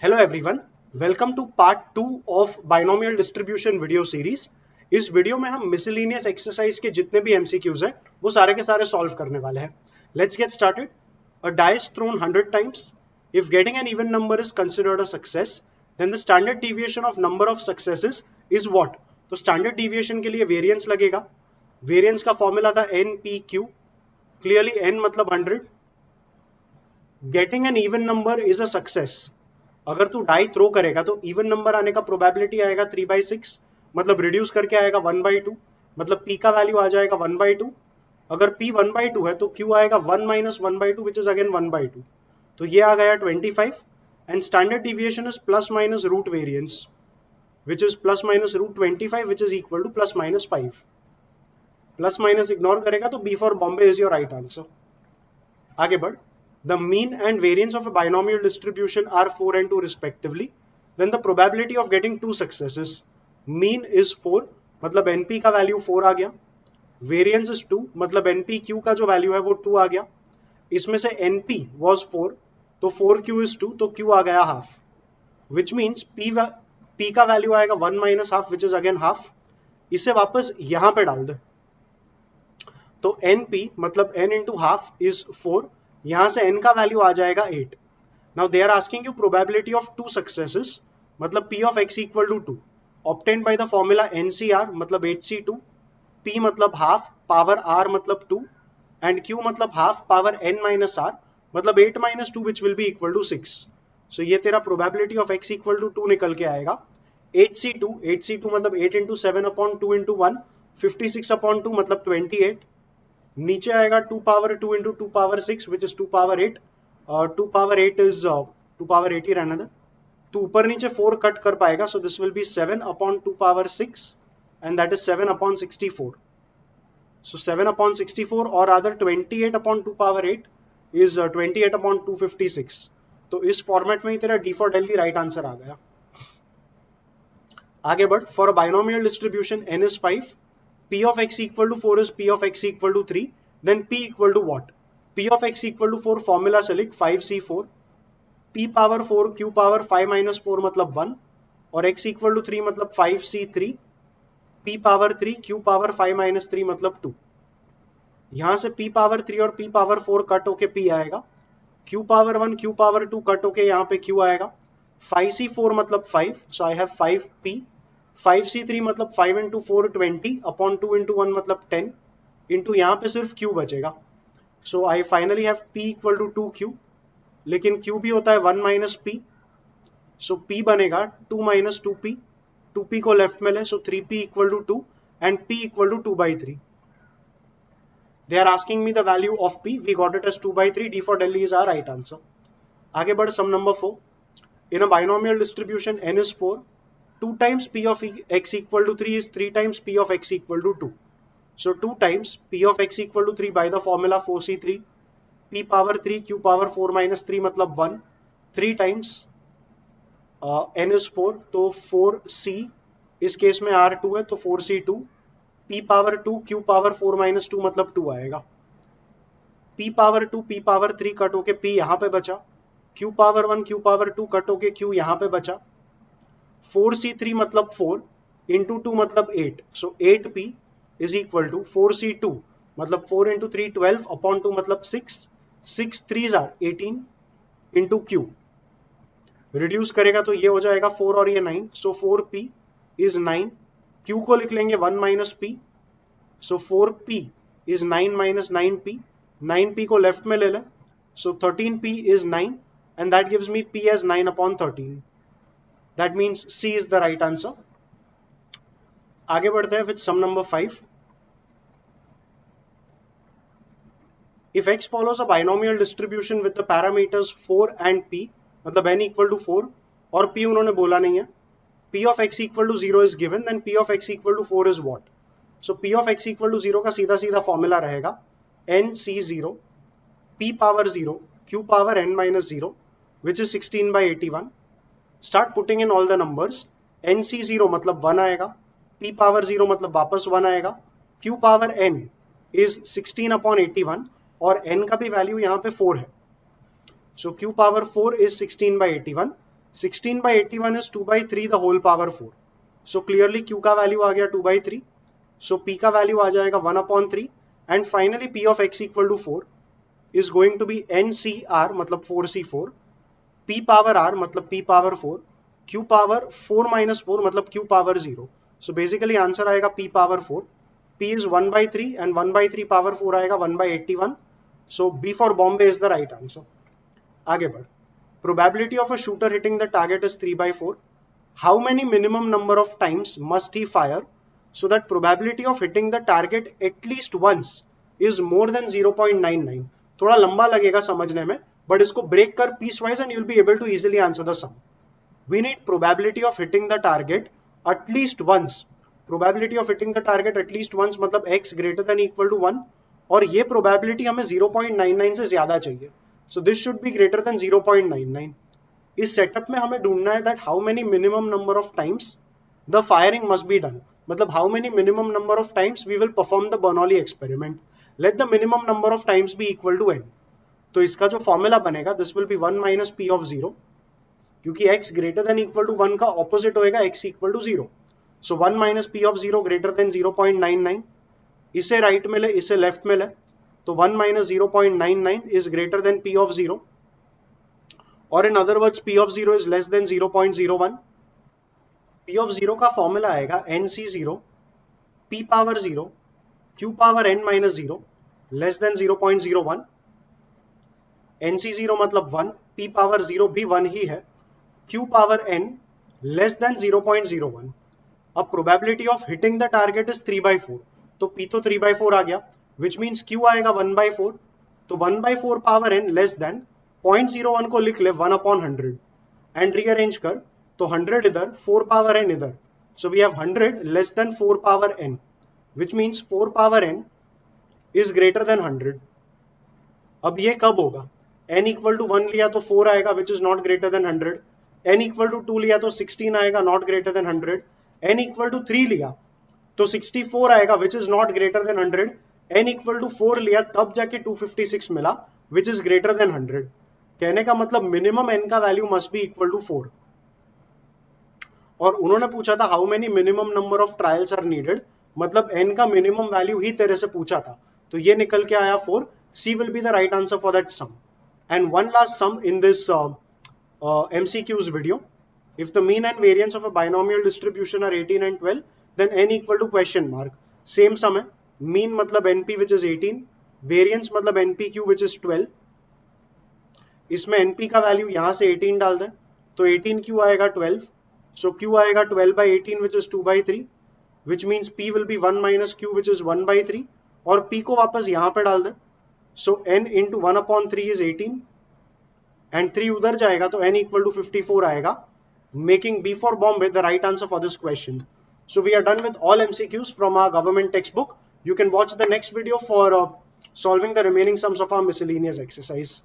Hello everyone, welcome to part 2 of binomial distribution video series. इस video में हम miscellaneous exercise के जितने भी एमसीक्यूज हैं वो सारे के सारे सॉल्व करने वाले हैं। Let's get started. A dice thrown 100 times, if getting an even number is considered a success, then the standard deviation of number of successes is what. तो स्टैंडर्ड डेविएशन के लिए वेरिएंस लगेगा। वेरिएंस का formula था n p q. Clearly n मतलब 100। Getting an even number is a success. अगर तू die throw करेगा तो इवन नंबर आने का प्रोबेबिलिटी आएगा 3/6, मतलब रिड्यूस करके आएगा 1/2, मतलब पी का वैल्यू आ जाएगा 1/2। अगर पी 1/2 है तो क्यू आएगा 1 माइनस 1/2 विच इज अगेन 1/2। तो ये आ गया 25 and standard deviation is plus minus root variance which is plus minus root 25 which is equal to plus minus 5। Plus minus ignore करेगा तो B for Bombay is your right answer. आगे बढ़। The mean and variance of a binomial distribution are 4 and 2 respectively. Then the probability of getting two successes. Mean is 4, मतलब NP का value 4 आ गया। Variance is 2, मतलब NPQ का जो value है वो 2 आ गया। इसमें से NP was 4, तो 4Q is 2, तो Q आ गया हाफ। Which means P का वैल्यू आएगा 1 minus half which is again half. इसे वापस यहां पे डाल दे तो NP मतलब N इंटू हाफ इज 4। यहां से n का वैल्यू आ जाएगा 8। Now they are asking you probability of two successes, मतलब p of x equal to 2 obtained by the formula NCR मतलब 8C2। p मतलब हाफ पावर r मतलब 2 एंड q मतलब half power n minus r मतलब 8 minus 2 which will be equal to 6। So ये तेरा probability of x equal to 2 निकल के आएगा। 8C2 मतलब 8 इंटू 7 अपॉन 2 इंटू 1, 56 अपॉन 2 मतलब 28। नीचे आएगा 2 power 2 into 2 power 6 which is 2 power 8। 2 power 8 is 2 power 8 ही रहने दे। तो ऊपर नीचे 4 कट कर पाएगा, so this will be 7 upon 2 power 6 and that is 7 upon 64। So 7 upon 64 और other 28 upon 2 power 8 is 28 upon 256। तो इस फॉर्मेट में ही तेरा D for daily right answer आ गया। आगे बढ़। For a binomial distribution n is 5, p of x equal to 4 is p of x equal to 3, then p equal to what? p of x equal to 4 formula से लिख 5c4, p power 4 q power 5 minus 4 मतलब 1 और x equal to 3 मतलब 5c3, p power 3 q power 5 minus 3 मतलब 2। यहां से p power 3 और p power 4 cut होके p आएगा। q power 1 q power 2 cut होके यहाँ पे q आएगा। 5c4 मतलब 5, सो आई हैव 5p। 5c3 मतलब 5 इंटू 4 20 अपॉन 2 इंटू 1 मतलब 10 इंटू यहाँ पे सिर्फ q बचेगा। So I finally have p equal to 2q, लेकिन q भी होता है 1 माइनस p, सो p बनेगा 2 माइनस 2p। 2p को लेफ्ट में ले, so 3p equal to 2 and p equal to 2/3। They are asking me the value of p, we got it as 2/3, d for Delhi is our right answer. आगे बढ़। Some number 4, in a binomial distribution n is 4, 2 times p of x equal to 3 is 3 times p of x equal to 2. So 2 times p of x equal to 3 by the formula 4c3, p power 3 q power 4 minus 3 मतलब 1, 3 times n is 4, तो 4c, इस case में r2 है तो 4c2, p power 2 q power 4 minus 2 मतलब 2 आएगा। p power 2 p power 3 cut होके p यहाँ पे बचा, q power 1 q power 2 cut होके q यहाँ पे बचा। 4c3 मतलब 4 इंटू 2 मतलब 8, सो 8p is equal to 4c2 मतलब 4 इंटू 3 12 अपॉन 2 मतलब 6, 6 3s are 18 into q। Reduce करेगा तो ये हो जाएगा 4 और ये 9, सो 4p इज 9। q को लिख लेंगे 1 minus p, so 4p is 9 minus 9p। 9p को लेफ्ट में ले लें, सो 13p is 9 and that gives me p as 9 upon 13. That means C is the right answer. आगे बढ़ते हैं with sum number 5. If x follows a binomial distribution with the parameters 4 and p, मतलब n equal to 4 और p उन्होंने बोला नहीं है, p of x equal to 0 is given, then p of x equal to 4 is what? So p of x equal to 0 का सीधा सीधा formula रहेगा nc0, p power 0 q power n minus 0 which is 16/81. Start putting in all the numbers. nc0 मतलब 1 आएगा, p power 0 मतलब वापस 1 आएगा, q power n is 16/81 और n का भी वैल्यू यहाँ पे 4 है, सो q power 4 is 16/81 16/81 is 2/3 the whole power 4. So clearly Q का वैल्यू आ गया 2/3. So P का वैल्यू आ जाएगा 1/3. And finally P of x equal to 4 is going to be NCR मतलब 4C4. P power R मतलब P power 4. Q power 4 minus 4 मतलब Q power 0. So basically answer आएगा P power 4. P is 1/3 and 1/3 power 4 आएगा 1/81. So B for Bombay is the right answer. आगे बढ़. Probability of a shooter hitting the target is 3/4. How many minimum number of times must he fire so that probability of hitting the target at least once is more than 0.99? थोड़ा लंबा लगेगा समझने में, but इसको break कर piecewise and you'll be able to easily answer the sum. We need probability of hitting the target at least once. Probability of hitting the target at least once मतलब x greater than equal to 1 और ये probability हमें 0.99 से ज्यादा चाहिए. So this should be greater than 0.99. इस setup में हमें ढूंढना है that how many minimum number of times the firing must be done. मतलब how many minimum number of times we will perform the Bernoulli experiment. Let the minimum number of times be equal to n. तो इसका जो formula बनेगा this will be 1 minus p of 0 क्योंकि x greater than equal to 1 का opposite होएगा x equal to 0. So 1 minus p of 0 greater than 0.99. इसे right में ले, इसे लेफ्ट में ले, तो 1 minus 0.99 is greater than p of 0. और in other words p of 0 is less than 0.01. p of 0 का फॉर्मूला आएगा nc0 p power 0 q power n minus 0 less than 0.01. nc0 मतलब 1, p पावर 0 भी 1 ही है, q power n less than 0.01. अब probability of hitting the target is 3/4. तो p तो 3/4 आ गया, which means q आएगा 1/4. तो 1/4 पावर n लेस देन 0.01 को लिख ले 1/100 एंड रीअरेंज कर, तो 100 इधर, 4 पावर n इधर. So we have 100 less than 4 power n, which means 4 power n is greater than 100. अब ये कब होगा? n equal to 1 लिया तो 4 आएगा which is not greater than 100. n equal to 2 लिया तो 16 आएगा not greater than 100. n equal to 3 लिया तो 64 आएगा which is not greater than 100. n equal to 4 लिया तब जाके 256 मिला which is greater than 100. कहने का मतलब मिनिमम n का value must be equal to 4. और उन्होंने पूछा था how many minimum number of trials are needed, मतलब n का मिनिमम वैल्यू ही तेरे से पूछा था, तो ये निकल के आया 4. C will be the right answer for that sum. And one last sum in this MCQs video. If the mean and variance of a binomial distribution are 18 and 12, then n equal to question mark. Same sum है, mean मतलब np which is 18, variance मतलब npq which is 12. इसमें np का value यहाँ से 18 डाल दें, तो 18q आएगा 12. So q आएगा 12/18 which is 2/3, which means p will be 1 minus q which is 1/3, और p को वापस यहाँ पे डाल दें. So n into 1/3 is 18 and 3 उधर जाएगा तो n equal to 54 आएगा, making B for Bombay the right answer for this question. So we are done with all MCQs from our government textbook. You can watch the next video for solving the remaining sums of our miscellaneous exercise.